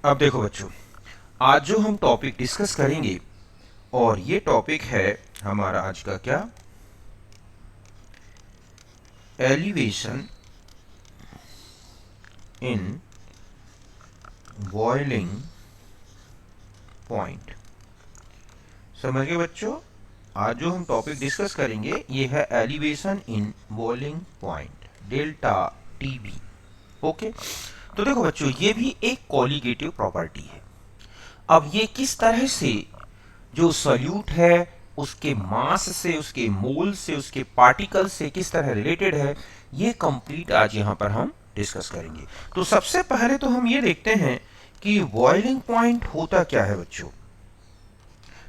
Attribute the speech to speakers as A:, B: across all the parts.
A: अब देखो बच्चों, आज जो हम टॉपिक डिस्कस करेंगे और ये टॉपिक है हमारा आज का क्या, एलिवेशन इन बॉइलिंग पॉइंट। समझ गए बच्चों? आज जो हम टॉपिक डिस्कस करेंगे ये है elevation in boiling point, delta TB. Okay, तो देखो बच्चों, ये भी एक कॉलिगेटिव प्रॉपर्टी है। अब ये किस तरह से जो सॉल्यूट है उसके मास से, उसके मोल से, उसके पार्टिकल से किस तरह रिलेटेड है, ये कंप्लीट आज यहाँ पर हम डिस्कस करेंगे। तो सबसे पहले तो हम ये देखते हैं कि बॉइलिंग पॉइंट होता क्या है बच्चों,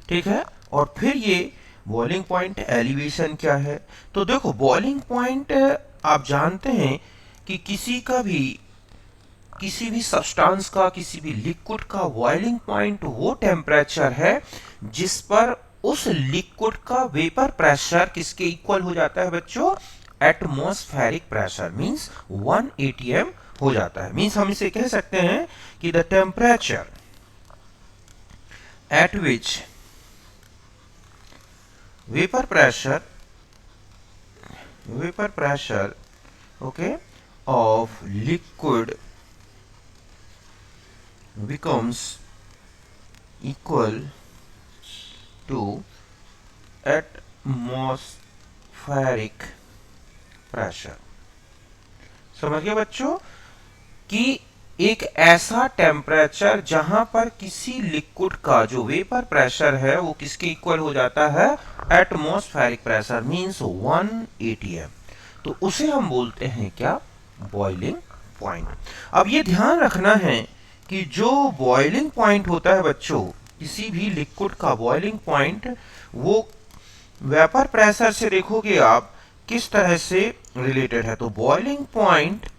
A: ठीक है, और फिर ये बॉइलिंग पॉइंट एलिवेशन क्या है। तो देखो, बॉइलिंग पॉइंट आप जानते हैं कि किसी भी सब्सटेंस का, किसी भी लिक्विड का बॉइलिंग पॉइंट वो टेम्परेचर है जिस पर उस लिक्विड का वेपर प्रेशर किसके इक्वल हो जाता है बच्चों, एटमॉस्फेरिक प्रेशर मींस 1 atm हो जाता है। मींस हम इसे कह सकते हैं कि the temperature at which vapour pressure okay of liquid becomes equal to atmospheric pressure। समझ गए बच्चों कि एक ऐसा टेम्परेचर जहां पर किसी लिक्विड का जो वेपर प्रेशर है वो किसके इक्वल हो जाता है, एटमॉस्फेरिक प्रेशर मींस 1 atm। तो उसे हम बोलते हैं क्या, बॉइलिंग पॉइंट। अब ये ध्यान रखना है कि जो बॉइलिंग पॉइंट होता है बच्चों, किसी भी लिक्विड का बॉइलिंग पॉइंट वो वेपर प्रेशर से देखोगे आप किस तरह से रिलेटेड है। तो boiling point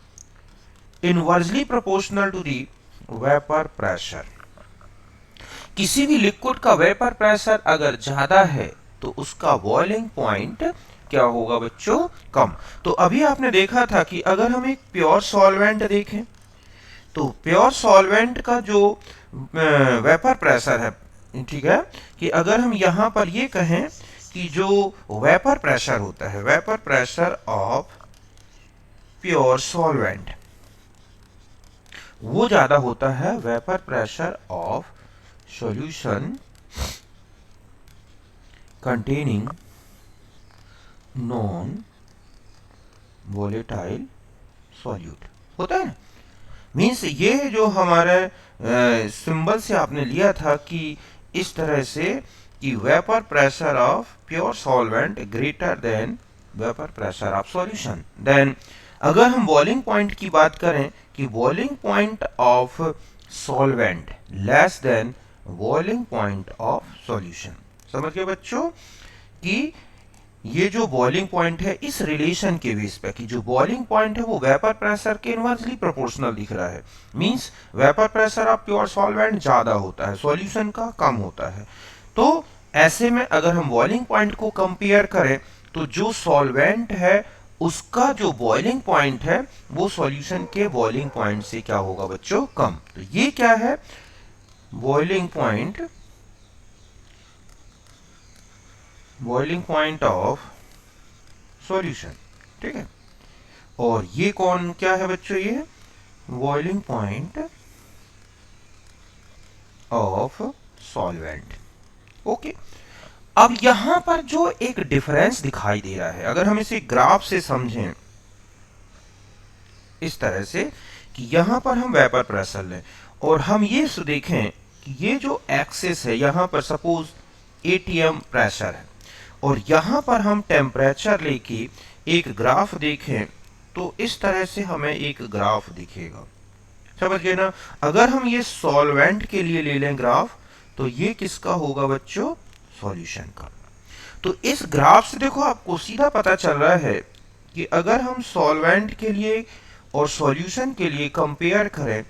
A: inversely proportional to the vapour pressure. किसी भी लिक्विड का वेपर प्रेशर अगर ज्यादा है तो उसका बॉइलिंग पॉइंट क्या होगा बच्चों, कम। तो अभी आपने देखा था कि अगर हम एक प्योर सॉल्वेंट देखें तो प्योर सॉल्वेंट का जो वेपर प्रेशर है, ठीक है, कि अगर हम यहां पर ये कहें कि जो वेपर प्रेशर होता है, vapour pressure of pure solvent, वो ज्यादा होता है vapour pressure of solution containing non volatile solute होता है। मीन्स ये जो हमारे सिंबल से आपने लिया था कि इस तरह से कि vapour pressure of pure solvent greater than vapour pressure of solution. Then अगर हम बॉइलिंग पॉइंट की बात करें कि boiling point of solvent less than boiling point of solution. समझ गए बच्चों कि ये जो बॉइलिंग पॉइंट है इस रिलेशन के बेस पे कि जो बॉइलिंग पॉइंट है वो वेपर प्रेशर के इनवर्सली प्रोपोर्शनल दिख रहा है। Means vapour pressure of pure solvent ज्यादा होता है, सॉल्यूशन का कम होता है। तो ऐसे में अगर हम बॉइलिंग पॉइंट को कंपेयर करें तो जो सॉल्वेंट है उसका जो बॉइलिंग पॉइंट है वो सॉल्यूशन के बॉइलिंग पॉइंट से क्या होगा बच्चों, कम। तो ये क्या है, बॉइलिंग पॉइंट ऑफ सॉल्यूशन, ठीक है। और ये कौन क्या है बच्चों, ये boiling point of solvent. Okay, अब यहां पर जो एक डिफरेंस दिखाई दे रहा है, अगर हम इसे ग्राफ से समझें इस तरह से कि यहां पर हम वेपर प्रेशर लें और हम ये देखें कि ये जो एक्सिस है यहां पर सपोज एटीएम प्रेशर है और यहां पर हम टेम्परेचर लेके एक ग्राफ देखें तो इस तरह से हमें एक ग्राफ दिखेगा। समझ गए ना? अगर हम ये सॉल्वेंट के लिए ले लें ग्राफ तो ये किसका होगा बच्चों, सॉल्यूशन का। तो इस ग्राफ से देखो आपको सीधा पता चल रहा है कि अगर हम सॉल्वेंट के लिए और सॉल्यूशन के लिए कंपेयर करें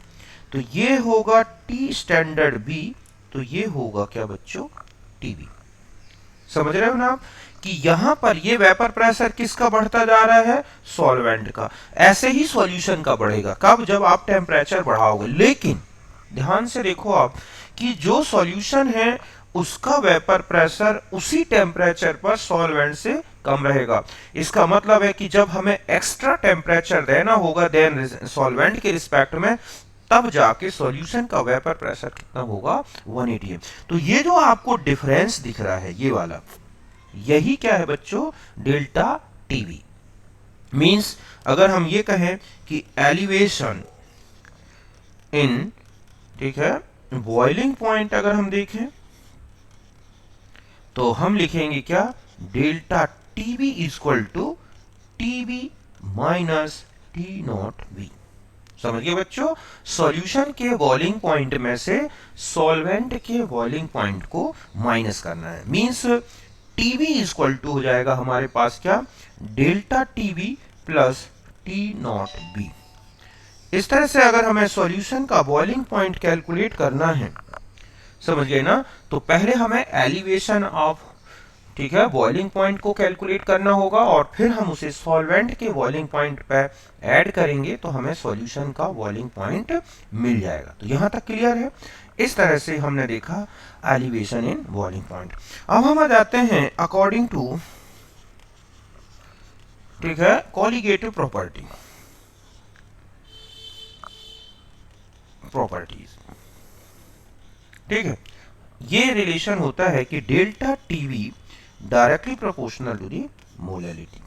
A: तो ये होगा टी स्टैंडर्ड बी, तो ये होगा क्या बच्चों, टीबी। समझ रहे हो ना आप कि यहां पर ये वेपर प्रेशर किसका बढ़ता जा रहा है, सॉल्वेंट का। ऐसे ही सॉल्यूशन का बढ़ेगा, कब, जब आप टेम्परेचर बढ़ाओगे। लेकिन ध्यान से देखो आप कि जो सॉल्यूशन है उसका वेपर प्रेशर उसी टेम्परेचर पर सॉल्वेंट से कम रहेगा। इसका मतलब है कि जब हमें एक्स्ट्रा टेम्परेचर देना होगा देन सॉल्वेंट के रिस्पेक्ट में, तब जाके सॉल्यूशन का वेपर प्रेशर कितना होगा 180। तो ये जो आपको डिफरेंस दिख रहा है ये वाला, यही क्या है बच्चों, डेल्टा टीवी। मींस अगर हम ये कहें कि एलिवेशन इन, ठीक है, बॉइलिंग पॉइंट अगर हम देखें तो हम लिखेंगे क्या, delta TB equal to TB minus T nought B. समझ गए बच्चों, सॉल्यूशन के बॉइलिंग पॉइंट में से सॉल्वेंट के बॉइलिंग पॉइंट को माइनस करना है। मींस टीबी इक्वल टू हो जाएगा हमारे पास क्या, delta TB plus T nought B. इस तरह से अगर हमें सॉल्यूशन का बॉइलिंग पॉइंट कैलकुलेट करना है, समझ गए ना, तो पहले हमें एलिवेशन ऑफ, ठीक है, बॉइलिंग पॉइंट को कैलकुलेट करना होगा और फिर हम उसे सॉल्वेंट के बॉइलिंग पॉइंट पे ऐड करेंगे तो हमें सॉल्यूशन का बॉइलिंग पॉइंट मिल जाएगा। तो यहां तक क्लियर है। इस तरह से हमने देखा एलिवेशन इन बॉइलिंग पॉइंट। अब हम आ जाते हैं अकॉर्डिंग टू, ठीक है, कॉलिगेटिव प्रॉपर्टीज। ठीक है, ये रिलेशन होता है कि delta TB directly proportional to the molality.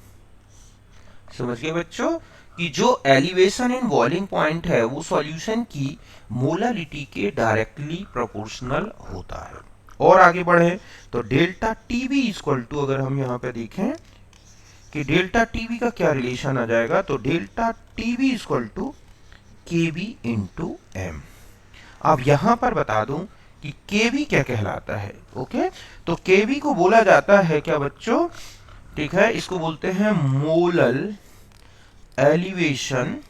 A: समझ गए बच्चों कि जो एलिवेशन इन बॉइलिंग पॉइंट है वो सॉल्यूशन की मोलैलिटी के डायरेक्टली प्रोपोर्शनल होता है। और आगे बढ़े तो डेल्टा टीवी इक्वल टू, अगर हम यहां पे देखें कि डेल्टा टीवी का क्या रिलेशन आ जाएगा, तो delta TB equal to KB into M. अब यहां पर बता दूं कि केवी क्या कहलाता है। ओके, तो केवी को बोला जाता है क्या बच्चों, ठीक है, इसको बोलते हैं मोलल एलिवेशन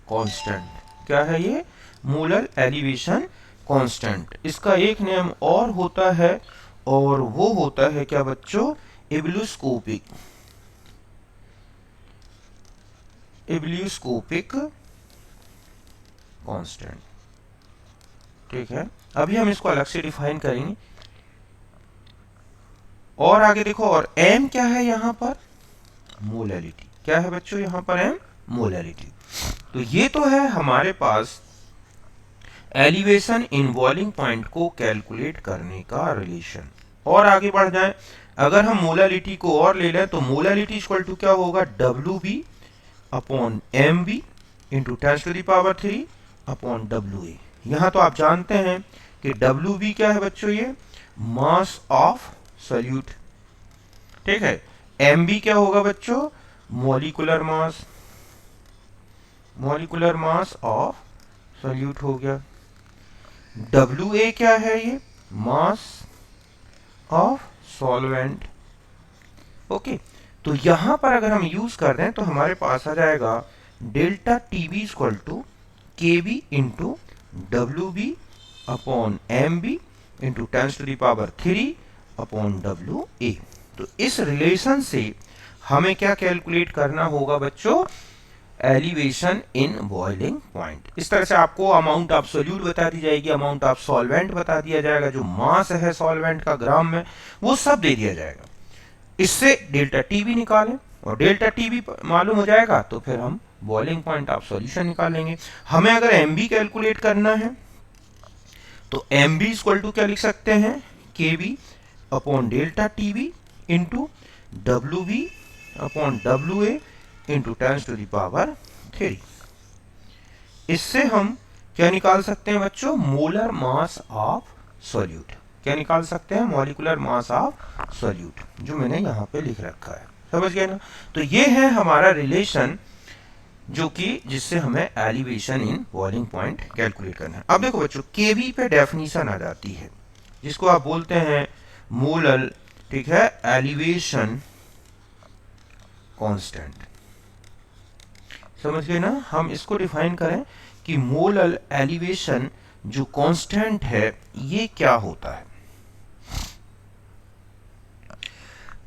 A: कांस्टेंट। क्या है ये, मोलल एलिवेशन कांस्टेंट। इसका एक नेम और होता है और वो होता है क्या बच्चों, एब्ल्यूस्कोपिक कांस्टेंट। ठीक है, अभी हम इसको अलग से डिफाइन करेंगे। और आगे देखो, और एम क्या है यहां पर, मोलैलिटी। क्या है बच्चों यहां पर एम, मोलैलिटी। तो ये तो है हमारे पास एलिवेशन इन बॉइलिंग पॉइंट को कैलकुलेट करने का रिलेशन। और आगे बढ़ जाए, अगर हम मोलैलिटी को और ले लें तो मोलैलिटी इक्वल टू क्या होगा, W B upon M B into 10⁻³ upon W A. यहां तो आप जानते हैं कि डब्ल्यू बी क्या है बच्चों, ये मास ऑफ सॉल्यूट। ठीक है, एम बी क्या होगा बच्चों, मॉलिक्यूलर मास ऑफ सॉल्यूट हो गया। डब्ल्यू ए क्या है, ये मास ऑफ सॉल्वेंट। ओके, तो यहां पर अगर हम यूज कर रहे हैं तो हमारे पास आ जाएगा delta TB equal to K B into W B upon M B into 10⁻³ upon W A. तो इस रिलेशन से हमें क्या कैलकुलेट करना होगा बच्चों, एलिवेशन इन बॉइलिंग पॉइंट। इस तरह से आपको अमाउंट ऑफ सोल्यूट बता दी जाएगी, अमाउंट ऑफ सॉल्वेंट बता दिया जाएगा, जो मास है सॉल्वेंट का ग्राम में वो सब दे दिया जाएगा। इससे डेल्टा टी भी निकालें और डेल्टा टी भी मालूम हो जाएगा तो फिर हम बॉइलिंग पॉइंट ऑफ सॉल्यूशन निकालेंगे। हमें अगर एम बी कैलकुलेट करना है तो एम बी इक्वल टू क्या लिख सकते हैं, K B upon delta T B into W B upon W A into 10⁻³। इससे हम क्या निकाल सकते हैं बच्चों, मोलर मास ऑफ सॉल्यूट। क्या निकाल सकते हैं, मॉलिक्यूलर मास ऑफ सॉल्यूट, जो मैंने यहां पे लिख रखा है। समझ गए ना। तो ये है हमारा रिलेशन जो कि जिससे हमें elevation in boiling point calculate करना है। अब देखो बच्चों, केवी पे डेफिनेशन आ जाती है जिसको आप बोलते हैं मोलल, ठीक है, एलिवेशन कांस्टेंट। समझ गए ना। हम इसको डिफाइन करें कि मोलल एलिवेशन जो कांस्टेंट है ये क्या होता है।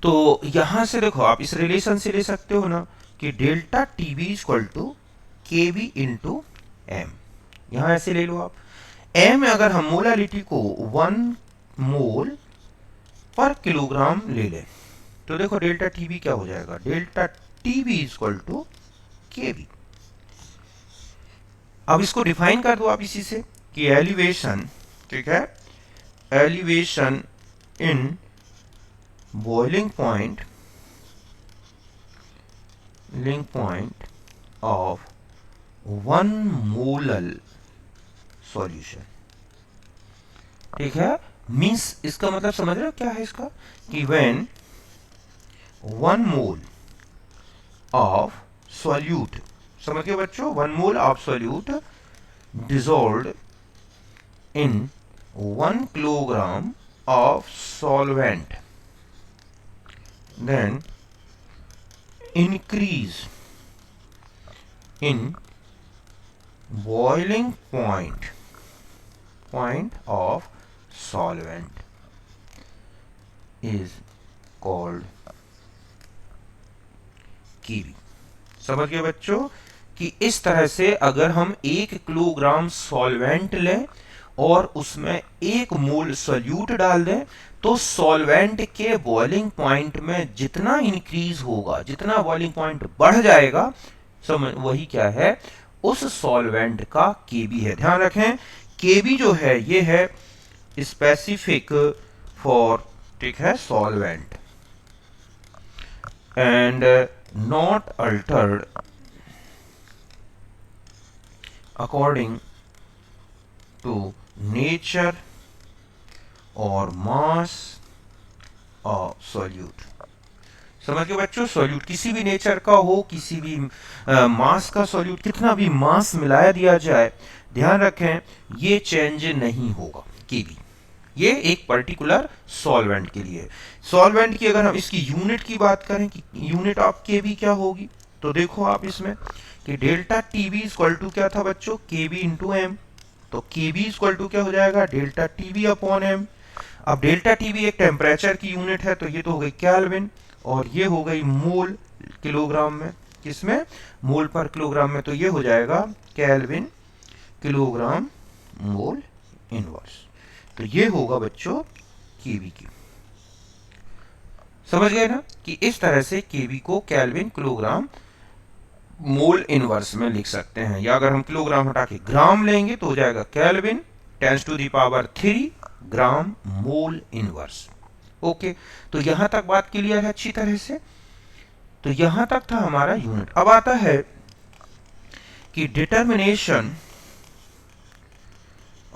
A: तो यहां से देखो आप इस रिलेशन से ले सकते हो ना कि delta TB equal to K B into M. यहां ऐसे ले लो आप। m में अगर हम मोलालिटी को 1 मोल पर किलोग्राम ले लें तो देखो डेल्टा टीबी क्या हो जाएगा, डेल्टा टीबी इक्वल टू केबी। अब इसको डिफाइन कर दो आप इसी से कि एलिवेशन, ठीक है, elevation in boiling point of 1 molal solution, ठीक है। मीन्स इसका मतलब समझ रहे हो क्या है इसका, कि व्हेन 1 मोल ऑफ सॉल्यूट, समझ गए बच्चों, 1 mole of solute dissolved in 1 kilogram of solvent, then increase in boiling point of solvent is called केबी। समझ गए बच्चों कि इस तरह से अगर हम 1 किलोग्राम सॉल्वेंट लें और उसमें 1 मोल सोल्यूट डाल दें तो सॉल्वेंट के बॉइलिंग पॉइंट में जितना इंक्रीज होगा, जितना बॉइलिंग पॉइंट बढ़ जाएगा, समझ वही क्या है, उस सॉल्वेंट का केबी है। ध्यान रखें केबी जो है ये है स्पेसिफिक फॉर, ठीक है, solvent and not Altered according to nature or mass of solute। समझ गए बच्चों, सॉल्यूट किसी भी नेचर का हो, किसी भी मास का सॉल्यूट, कितना भी मास मिलाया दिया जाए, ध्यान रखें ये चेंज नहीं होगा केबी। ये एक पर्टिकुलर सॉल्वेंट के लिए। सॉल्वेंट की अगर हम इसकी यूनिट की बात करें कि यूनिट ऑफ केबी क्या होगी, तो देखो आप इसमें कि डेल्टा टीबी इक्वल टू क्या था बच्चों, केबी इंटू एम। तो केबी इक्वल टू क्या हो जाएगा, डेल्टा टीबी अपॉन एम। अब डेल्टा टीबी एक टेम्परेचर की यूनिट है तो ये तो हो गई केल्विन और ये हो गई मोल किलोग्राम में, किसमें, मोल पर किलोग्राम में, तो ये हो जाएगा केल्विन किलोग्राम मोल इनवर्स। तो ये होगा बच्चों केबी की। समझ गए ना कि इस तरह से केबी को केल्विन किलोग्राम मोल इनवर्स में लिख सकते हैं, या अगर हम किलोग्राम हटा के ग्राम लेंगे तो हो जाएगा केल्विन 10⁻³ ग्राम मोल इनवर्स। ओके, तो यहां तक बात क्लियर है अच्छी तरह से। तो यहां तक था हमारा यूनिट। अब आता है कि डिटर्मिनेशन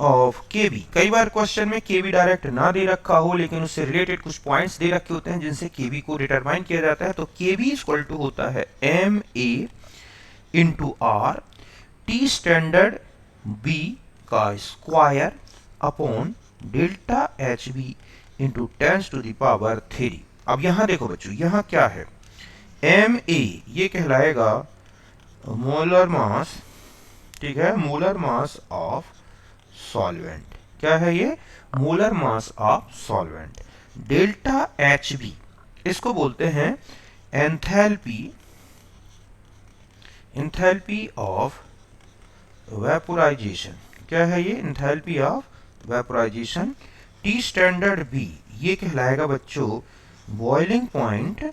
A: ऑफ केबी। कई बार क्वेश्चन में केबी डायरेक्ट ना दे रखा हो लेकिन उससे रिलेटेड कुछ पॉइंट्स दे रखे होते हैं जिनसे केबी को डिटरमाइन किया जाता है। तो केबी इक्वल टू होता है M A into R T standard B का square upon delta H B into 10⁻³। अब यहां देखो बच्चों, यहां क्या है, एम ए ये कहलाएगा मोलर मास, ठीक है, मोलर मास ऑफ सॉल्वेंट। क्या है ये, molar mass of solvent. Delta H B इसको बोलते हैं एंथैल्पी, एंथैल्पी ऑफ वेपोराइजेशन। क्या है ये, enthalpy of vaporisation. T standard B ये कहलाएगा बच्चों बॉइलिंग पॉइंट,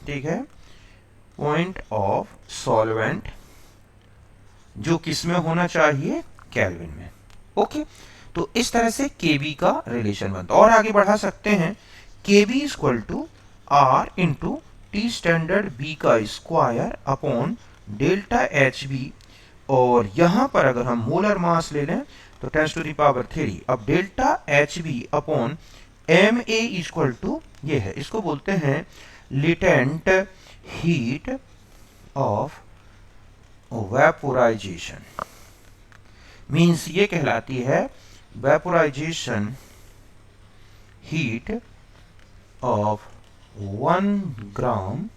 A: ठीक है, पॉइंट ऑफ सॉल्वेंट, जो किसमें होना चाहिए, केल्विन में। ओके, तो इस तरह से केबी का रिलेशन बनता है। और आगे बढ़ा सकते हैं, KB equal to R into T standard B का square upon delta H B, और यहां पर अगर हम मोलर मास ले लें तो 10⁻³। अब delta H B upon M A equal to ये है, इसको बोलते हैं latent heat of vaporisation. Means ये कहलाती है vaporisation heat of 1 gram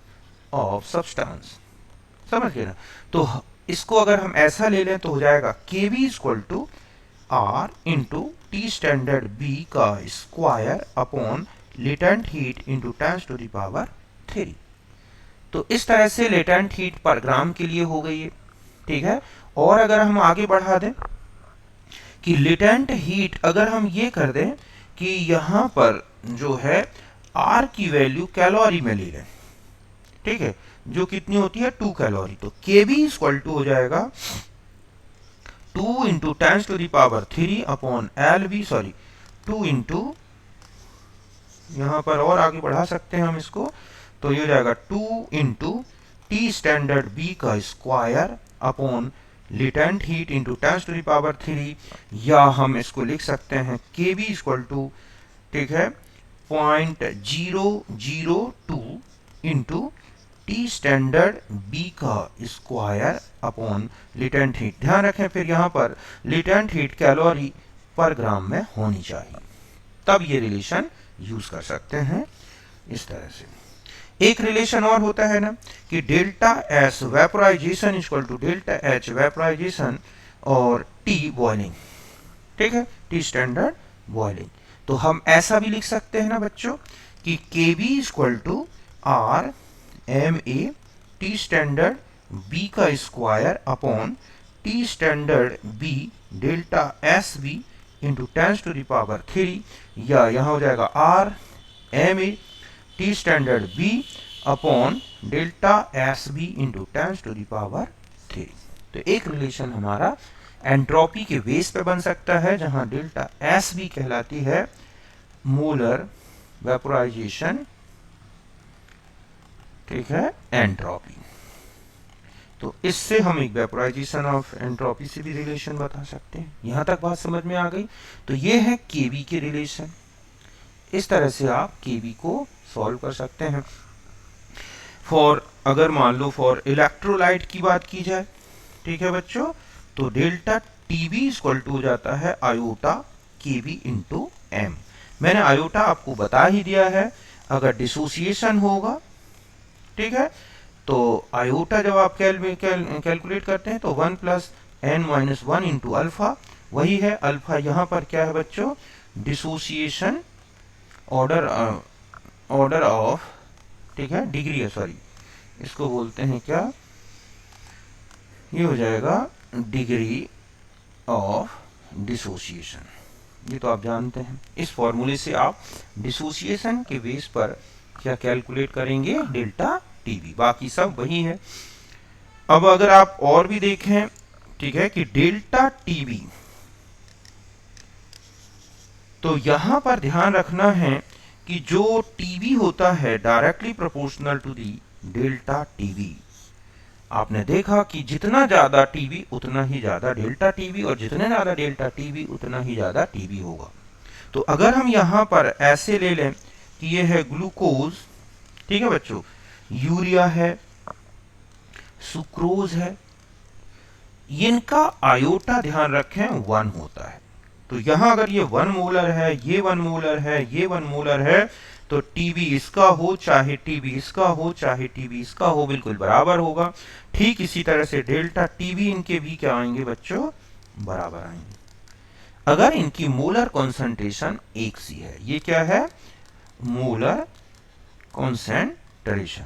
A: of substance. समझ गए ना। तो इसको अगर हम ऐसा ले लें तो हो जाएगा KB equal to R into T standard B का square upon latent heat into 10⁻³। तो इस तरह से लेटेंट हीट पर ग्राम के लिए हो गई है, ठीक है। और अगर हम आगे बढ़ा दें कि लेटेंट हीट अगर हम ये कर दें कि यहाँ पर जो है R की वैल्यू कैलोरी में ले लें, ठीक है, जो कितनी होती है 2 कैलोरी, तो KB इक्वल टू हो जाएगा 2 into 10⁻³ upon LV, sorry 2 into, यहाँ पर और आगे बढ़ा सकते हैं हम इसको, तो ये हो जाएगा 2 इंटू T स्टैंडर्ड B का square upon latent heat into 10⁻³, या हम इसको लिख सकते हैं KB इक्वल टू, ठीक है, 0.002 इंटू T स्टैंडर्ड B का स्क्वायर अपॉन लेटेंट हीट। ध्यान रखें फिर यहाँ पर लेटेंट हीट कैलोरी पर ग्राम में होनी चाहिए, तब ये रिलेशन यूज कर सकते हैं इस तरह से। एक रिलेशन और होता है ना कि delta S vaporisation equal to delta H vaporisation और टी बॉइलिंग, ठीक है, टी स्टैंडर्ड बॉइलिंग। तो हम ऐसा भी लिख सकते हैं ना बच्चों कि KB equal to R M A T standard B का square upon T standard B delta S B into 10⁻³, या यहाँ हो जाएगा R M A T standard B upon delta S B into 10⁻³। तो एक रिलेशन हमारा एंट्रोपी के base पे बन सकता है, जहां डेल्टा एस बी कहलाती है मोलर वेपोराइजेशन, ठीक है, एंट्रोपी। तो इससे हम एक वेपोराइजेशन ऑफ एंट्रोपी से भी रिलेशन बता सकते हैं। यहां तक बात समझ में आ गई? तो ये है केबी के रिलेशन। इस तरह से आप केबी को सॉल्व कर सकते हैं। फॉर, अगर मान लो फॉर इलेक्ट्रोलाइट की बात की जाए, ठीक है बच्चों, तो डेल्टा टीबी इक्वल टू हो जाता है आयोटा केबी इंटू एम। मैंने आयोटा आपको बता ही दिया है, अगर डिसोसिएशन होगा, ठीक है, तो आयोटा जब आप कैलकुलेट करते हैं तो 1 plus N minus 1 into alpha, वही है अल्फा। यहाँ पर क्या है बच्चों, डिसोसिएशन ऑर्डर ऑफ, ठीक है, डिग्री है, सॉरी इसको बोलते हैं क्या, ये हो जाएगा डिग्री ऑफ डिसोसिएशन। ये तो आप जानते हैं। इस फॉर्मूले से आप डिसोसिएशन के बेस पर क्या कैलकुलेट करेंगे, डेल्टा टीबी। बाकी सब वही है। अब अगर आप और भी देखें, ठीक है, कि डेल्टा टीबी, तो यहां पर ध्यान रखना है कि जो टीबी होता है directly proportional to the delta TB. आपने देखा कि जितना ज्यादा टीबी उतना ही ज्यादा डेल्टा टीबी, और जितना ज्यादा डेल्टा टीबी उतना ही ज्यादा टीबी होगा। तो अगर हम यहां पर ऐसे ले लें कि ये है ग्लूकोज, ठीक है बच्चों, यूरिया है, सुक्रोज है, इनका आयोटा ध्यान रखें 1 होता है। तो यहां अगर ये 1 मोलर है, ये 1 मोलर है, ये 1 मोलर है, तो टीबी इसका हो चाहे टीबी इसका हो चाहे टीबी इसका हो, बिल्कुल बराबर होगा। ठीक इसी तरह से डेल्टा टीबी इनके भी क्या आएंगे बच्चों, बराबर आएंगे, अगर इनकी मोलर कॉन्सेंट्रेशन एक सी है। ये क्या है, मोलर कॉन्सेंट्रेशन,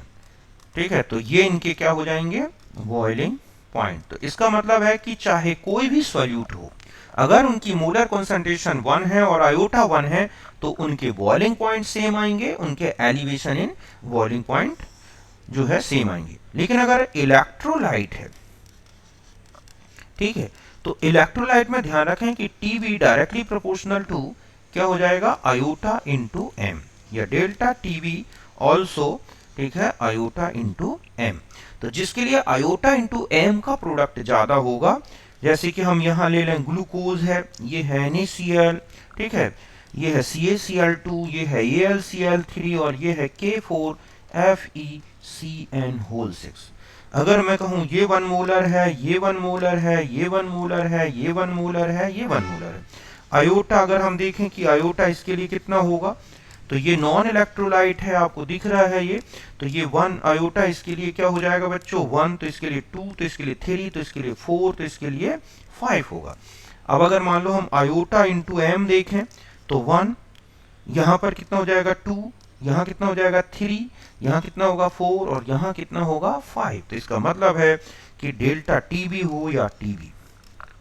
A: ठीक है। तो ये इनके क्या हो जाएंगे, बॉइलिंग पॉइंट। तो इसका मतलब है कि चाहे कोई भी सॉल्यूट हो, अगर उनकी मोलर कॉन्सेंट्रेशन 1 है और आयोटा 1 है, तो उनके बॉइलिंग पॉइंट सेम आएंगे, उनके एलिवेशन इन बॉइलिंग पॉइंट जो है सेम आएंगे। लेकिन अगर इलेक्ट्रोलाइट है, ठीक है, तो इलेक्ट्रोलाइट में ध्यान रखें कि टीबी डायरेक्टली प्रोपोर्शनल टू क्या हो जाएगा, आयोटा इंटू एम, या डेल्टा टीबी ऑल्सो, ठीक है, आयोटा इंटू एम। तो जिसके लिए आयोटा इंटू एम का प्रोडक्ट ज्यादा होगा, जैसे कि हम यहां ले लें ग्लूकोज है, ये है NaCl, ठीक है, ये है CaCl2, ये है AlCl3 और ये है K4FeCN6। अगर मैं कहूं ये 1 मोलर है, ये 1 मोलर है, ये 1 मोलर है, ये 1 मोलर है, ये 1 मोलर है, आयोटा अगर हम देखें कि आयोटा इसके लिए कितना होगा, तो ये नॉन इलेक्ट्रोलाइट है, आपको दिख रहा है ये, तो ये 1 आयोटा इसके लिए क्या हो जाएगा बच्चों, 1, तो इसके लिए 2, तो इसके लिए 3, तो इसके लिए 4, तो इसके लिए 5 होगा। अब अगर मान लो हम आयोटा इंटू एम देखें, तो 1, यहां पर कितना हो जाएगा 2, यहां कितना हो जाएगा 3, यहां कितना होगा 4 और यहां कितना होगा 5। तो इसका मतलब है कि डेल्टा टीबी हो या टीबी,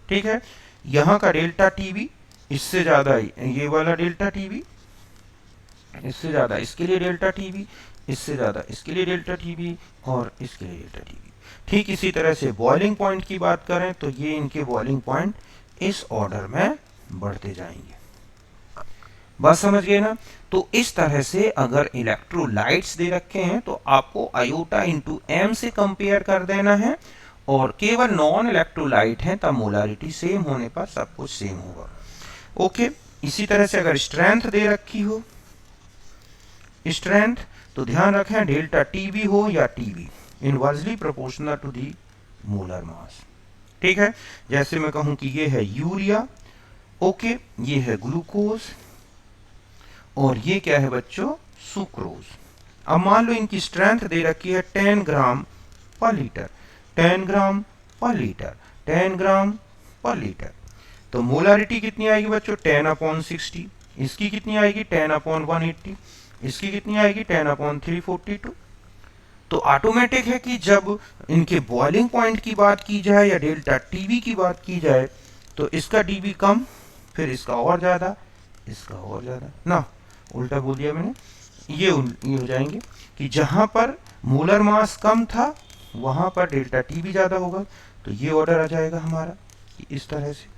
A: ठीक है, यहाँ का डेल्टा टीवी इससे ज्यादा, ये वाला डेल्टा टीवी इससे ज्यादा, इसके लिए डेल्टा टीवी इससे ज्यादा, इसके लिए डेल्टा टीवी और इसके लिए डेल्टा टीवी। ठीक इसी तरह से बॉइलिंग पॉइंट की बात करें तो ये इनके बॉइलिंग पॉइंट इस ऑर्डर में बढ़ते जाएंगे। बात समझ गए ना? तो इस तरह से अगर इलेक्ट्रोलाइट्स दे रखे हैं तो आपको आयोटा इंटू एम से कंपेयर कर देना है, और केवल नॉन इलेक्ट्रोलाइट है तब मोलारिटी सेम होने पर सब कुछ सेम होगा। ओके, इसी तरह से अगर स्ट्रेंथ दे रखी हो, स्ट्रेंथ, तो ध्यान रखें डेल्टा टीवी हो या TB inversely proportional to the molar mass. ठीक है, जैसे मैं कहूं कि ये है यूरिया, ओके, ये है ग्लूकोज और ये क्या है बच्चों, सुक्रोज। अब मान लो इनकी स्ट्रेंथ दे रखी है 10 ग्राम पर लीटर, 10 ग्राम पर लीटर, 10 ग्राम पर लीटर। तो मोलारिटी कितनी आएगी बच्चों, 10/60। इसकी कितनी आएगी, 10/180। इसकी कितनी आएगी, 10/342। तो ऑटोमेटिक है कि जब इनके बॉइलिंग पॉइंट की बात की जाए या डेल्टा टीवी की बात की जाए तो इसका डीबी कम, फिर इसका और ज्यादा, इसका और ज्यादा ना, उल्टा बोल दिया मैंने। ये हो जाएंगे कि जहां पर मोलर मास कम था वहां पर डेल्टा टीवी ज्यादा होगा, तो ये ऑर्डर आ जाएगा हमारा इस तरह से।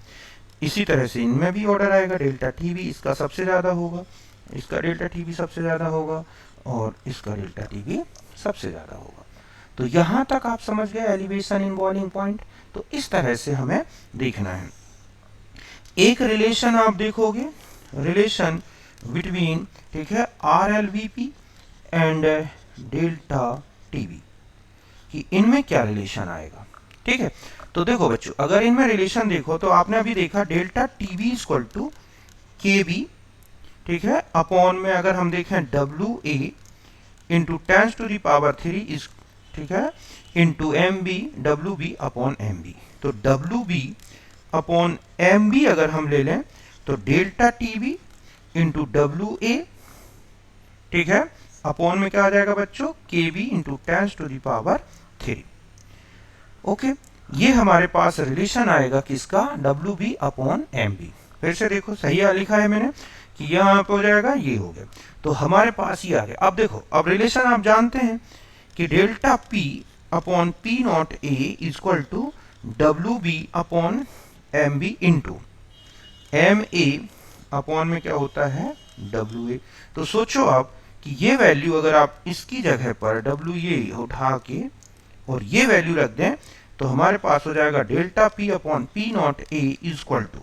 A: इसी तरह से इनमें भी ऑर्डर आएगा, डेल्टा टीवी इसका सबसे ज्यादा होगा, इसका डेल्टा टीवी सबसे ज्यादा होगा और इसका डेल्टा टीवी सबसे ज्यादा होगा। तो यहां तक आप समझ गए एलिवेशन इन बॉइलिंग पॉइंट। तो इस तरह से हमें देखना है। एक रिलेशन आप देखोगे, रिलेशन बिटवीन, ठीक है, RLVP एंड डेल्टा टीवी, कि इनमें क्या रिलेशन आएगा। ठीक है, तो देखो बच्चों, अगर इनमें रिलेशन देखो तो आपने अभी देखा delta TB equal to KB, ठीक है, अपॉन में अगर हम देखें WA इंटू 10⁻³ इस, ठीक है, into MB, WB upon MB। तो WB अपॉन MB अगर हम ले लें तो डेल्टा टीवी इंटू WA, ठीक है, अपॉन में क्या आ जाएगा बच्चों, KB इंटू 10⁻³। ओके, ये हमारे पास रिलेशन आएगा किसका, WB अपॉन MB। फिर से देखो, सही लिखा है मैंने कि यहाँ पे हो जाएगा, ये हो गया, तो हमारे पास ये आ गया। अब देखो, अब रिलेशन आप जानते हैं कि delta P upon P0A equal to WB upon MB into MA upon में क्या होता है, WA। तो सोचो आप कि ये वैल्यू अगर आप इसकी जगह पर WA उठा के और ये वैल्यू रख दें तो हमारे पास हो जाएगा delta P upon P0A equal to,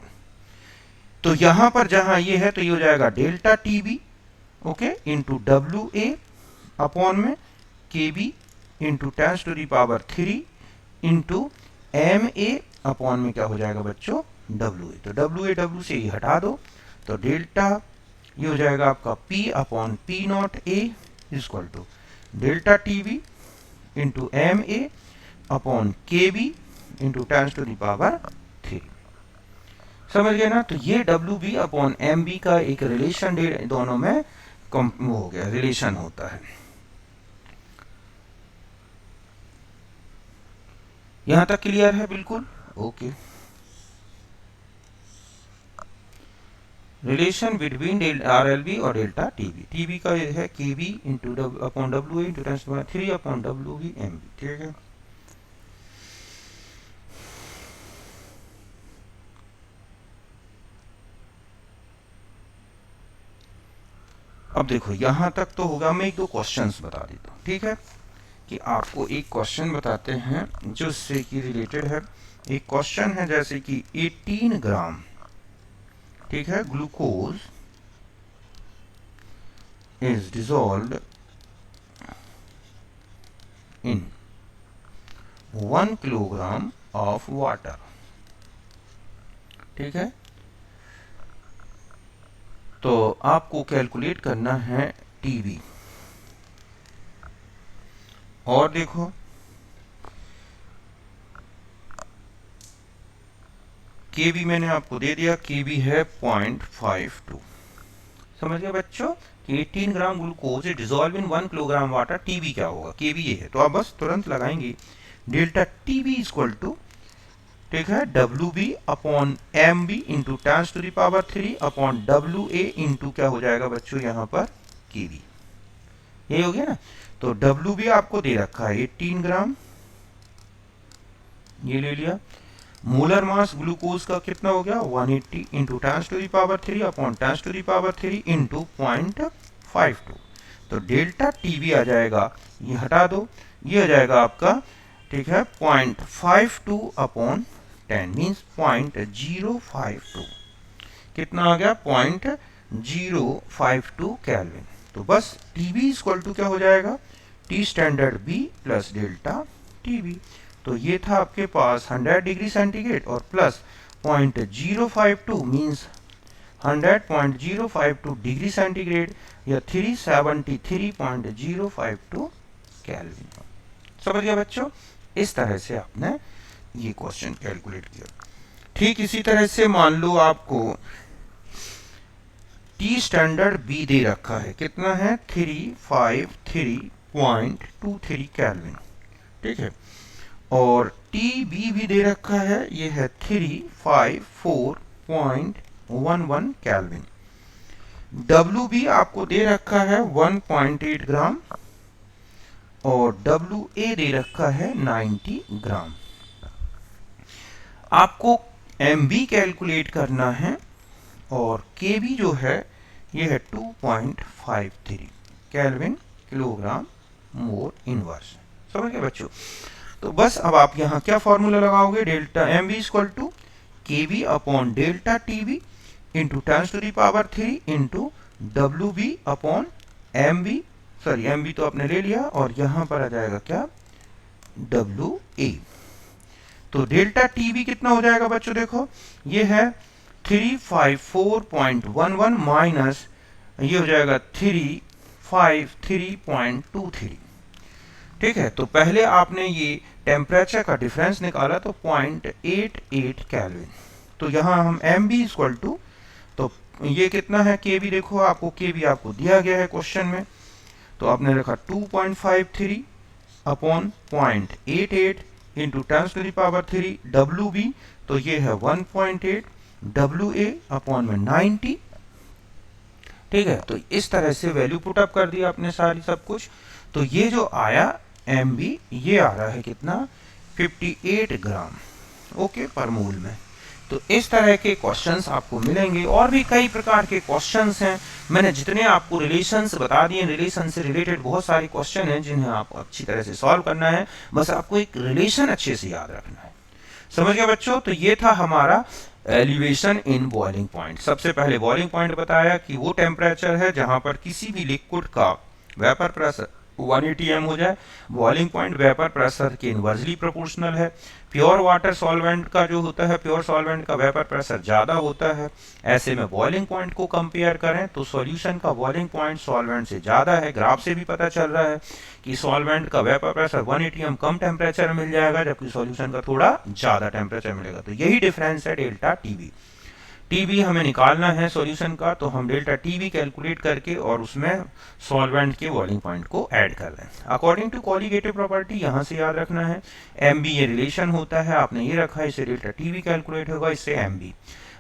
A: तो यहां पर जहां ये है तो ये हो जाएगा delta TV, okay, into WA upon में KB into 10⁻³ into MA upon में क्या हो जाएगा बच्चों, WA। तो WA से ये हटा दो, तो डेल्टा ये हो जाएगा आपका P upon P0A equal to delta TB into MA upon KB into 10⁻³। समझ गए ना? तो ये WB अपॉन MB का एक रिलेशन दोनों में हो गया, रिलेशन होता है। यहां तक क्लियर है बिल्कुल? ओके। रिलेशन बिटवीन RLB और डेल्टा टीवी, टीवी का है KB into upon WA into 10⁻³ upon WB MB। ठीक है, अब देखो यहां तक तो होगा। मैं एक दो क्वेश्चंस बता देता हूं, ठीक है, कि आपको एक क्वेश्चन बताते हैं जो इससे की रिलेटेड है। एक क्वेश्चन है जैसे कि 18 ग्राम, ठीक है, glucose is dissolved in 1 kilogram of water. ठीक है, तो आपको कैलकुलेट करना है टीवी। और देखो केबी मैंने आपको दे दिया, केबी है 0.52। समझ गए बच्चों कि 18 gram glucose dissolve in 1 kilogram water, TB क्या होगा, केबी ये है। तो आप बस तुरंत लगाएंगे डेल्टा टीबी इक्वल टू ठीक है, W B upon M B into 10⁻³ upon W A into क्या हो जाएगा बच्चों यहाँ पर के बी, ये हो गया ना। तो डब्ल्यू बी आपको दे रखा है 18 ग्राम, ये ले लिया। मोलर मास ग्लूकोज का कितना हो गया 180 इंटू 10⁻³ अपॉन 10⁻³ इंटू 0.52। तो डेल्टा टीवी आ जाएगा, ये हटा दो, ये आ जाएगा आपका, ठीक है, 0.52 अपॉन 10 मीन्स 0.052। कितना आ गया 0.052 केल्विन। तो बस टीवी इक्वल टू क्या हो जाएगा T standard B plus delta TB. तो ये था आपके पास 100 डिग्री सेंटीग्रेड और प्लस 0.052 मीन्स 100.052 डिग्री सेंटीग्रेड या 373.052 केल्विन। समझ गया बच्चों, इस तरह से आपने ये क्वेश्चन कैलकुलेट किया। ठीक इसी तरह से मान लो आपको टी स्टैंडर्ड बी दे रखा है, कितना है 353.23 केल्विन, ठीक है, और टी बी भी दे रखा है, ये है 354.11 केल्विन। डब्ल्यू बी आपको दे रखा है 1.8 ग्राम और डब्ल्यू ए दे रखा है 90 ग्राम। आपको एम बी कैलकुलेट करना है और के बी जो है ये है 2.53 केल्विन किलोग्राम मोल इनवर्स। समझ गए बच्चों। तो बस अब आप यहाँ क्या फॉर्मूला लगाओगे, delta M B equal to K B upon delta T B into 10⁻³ into W B upon M B, sorry M B तो आपने ले लिया, और यहाँ पर आ जाएगा क्या डब्ल्यू ए। तो डेल्टा टी बी कितना हो जाएगा बच्चों, देखो ये है 354.11 माइनस ये हो जाएगा 353.23। ठीक है, तो पहले आपने ये टेम्परेचर का डिफरेंस निकाला तो 0.88 केल्विन। तो यहाँ हम एम बी इक्वल टू, तो ये कितना है के बी, देखो आपको के बी आपको दिया गया है क्वेश्चन में, तो आपने रखा 2.53 अपॉन 0.88 इंटू 10⁻³ डब्ल्यू बी, तो ये है 1.8 डब्ल्यू ए अपॉन में 90। ठीक है, तो इस तरह से वैल्यू पुट अप कर दिया आपने सारी सब कुछ। तो ये जो आया एम बी ये आ रहा है कितना 58 ग्राम ओके पर मोल में। तो इस तरह के क्वेश्चंस आपको मिलेंगे और भी कई प्रकार के क्वेश्चंस हैं। मैंने जितने आपको रिलेशंस बता दिए, रिलेशन से रिलेटेड बहुत सारे क्वेश्चन हैं जिन्हें आपको अच्छी तरह से सॉल्व करना है। बस आपको एक रिलेशन अच्छे से याद रखना है। समझ गए बच्चों। तो ये था हमारा एलिवेशन इन बॉइलिंग पॉइंट। सबसे पहले बॉइलिंग पॉइंट बताया कि वो टेम्परेचर है जहां पर किसी भी लिक्विड का वेपर प्रेशर 180 m हो जाए। बॉइलिंग पॉइंट वेपर प्रेशर के इनवर्सली प्रोपोर्शनल है। प्योर वाटर सॉल्वेंट का जो होता है, प्योर सॉल्वेंट का वेपर प्रेशर ज़्यादा होता है। ऐसे में बॉइलिंग पॉइंट को कंपेयर करें तो सॉल्यूशन का बॉइलिंग पॉइंट सॉल्वेंट से ज़्यादा है। ग्राफ से भी पता चल रहा है कि सॉल्वेंट का वेपर प्रेशर 180 m कम टेम्परेचर मिल जाएगा, जबकि सॉल्यूशन का थोड़ा ज़्यादा टेम्परेचर मिलेगा। तो यही डिफरेंस है डेल्टा टीवी। टीबी हमें निकालना है सॉल्यूशन का, तो हम डेल्टा टीबी कैलकुलेट करके और उसमें सॉल्वेंट के बॉइलिंग पॉइंट को ऐड कर दें। अकॉर्डिंग टू कॉलिगेटिव प्रॉपर्टी यहाँ से याद रखना है एम बी ये रिलेशन होता है, आपने ये रखा है, इससे डेल्टा टीबी कैलकुलेट होगा, इससे M B.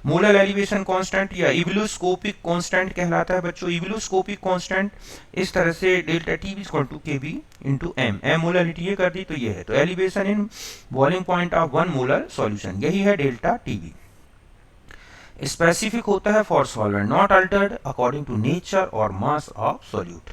A: Molar elevation constant या इवोल्यूस्कोपिक कांस्टेंट कहलाता है बच्चों। इवोल्यूस्कोपिक कांस्टेंट इस तरह से delta TB equal to KB into M, M molarity ये कर दी तो ये है। तो elevation in boiling point of 1 molar solution, यही है डेल्टा टीबी। स्पेसिफिक होता है for solvent not altered according to nature और मास ऑफ सॉल्यूट।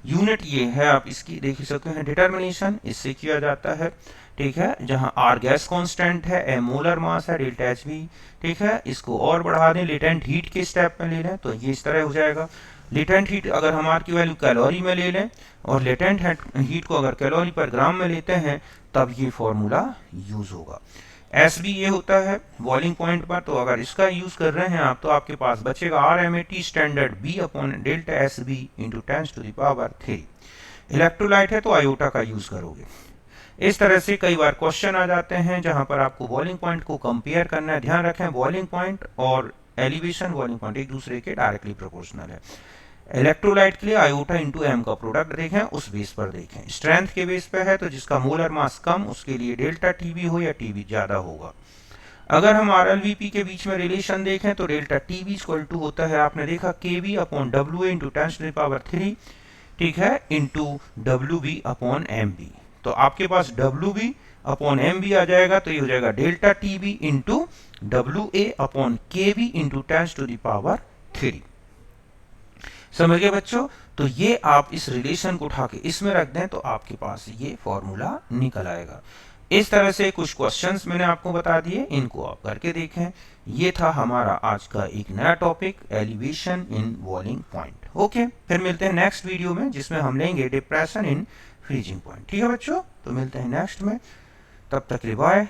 A: यूनिट ये है, आप इसकी देख सकते हैं, डिटर्मिनेशन इससे किया जाता है। ठीक है, जहां आर गैस कांस्टेंट है, एम मोलर मास है, डेल्टा एच बी। ठीक है, इसको और बढ़ा दें, लेटेंट हीट के स्टेप में ले लें तो ये इस तरह हो जाएगा। लेटेंट हीट अगर हम आर की वैल्यू कैलोरी में ले लें और लेटेंट हीट को अगर कैलोरी पर ग्राम में लेते हैं तब ये फॉर्मूला यूज होगा। एस बी ये होता है बॉइलिंग पॉइंट पर, तो अगर इसका यूज कर रहे हैं आप तो आपके पास बचेगा R M A T standard B upon delta S B into 10⁻3। Electrolyte है तो आयोटा का यूज करोगे। इस तरह से कई बार क्वेश्चन आ जाते हैं जहां पर आपको बॉइलिंग पॉइंट को कंपेयर करना है। ध्यान रखें बॉइलिंग पॉइंट और एलिवेशन बॉइलिंग पॉइंट एक दूसरे के डायरेक्टली प्रोपोर्शनल है। इलेक्ट्रोलाइट के लिए आयोटा इंटू एम का प्रोडक्ट देखें, उस बेस पर देखें। स्ट्रेंथ के बेस पे है तो जिसका मोलर मास कम उसके लिए डेल्टा टीबी हो या टीबी ज्यादा होगा। अगर हम आर एल वी पी के बीच में रिलेशन देखें तो delta T B equal to होता है, आपने देखा K B upon W A into 10 to the power 3, ठीक है, into W B upon M B. तो आपके पास W B upon M B आ जाएगा, तो ये हो जाएगा delta T B into W A upon K B into 10 to the power 3। समझ गए बच्चों? तो ये आप इस रिलेशन को उठा के इसमें रख दें तो आपके पास ये फॉर्मूला निकल आएगा। इस तरह से कुछ क्वेश्चंस मैंने आपको बता दिए, इनको आप करके देखें। ये था हमारा आज का एक नया topic, elevation in boiling point. Okay, फिर मिलते हैं नेक्स्ट वीडियो में जिसमें हम लेंगे डिप्रेशन इन फ्रीजिंग पॉइंट। ठीक है बच्चों, तो मिलते हैं नेक्स्ट में, तब तक के लिए बाय।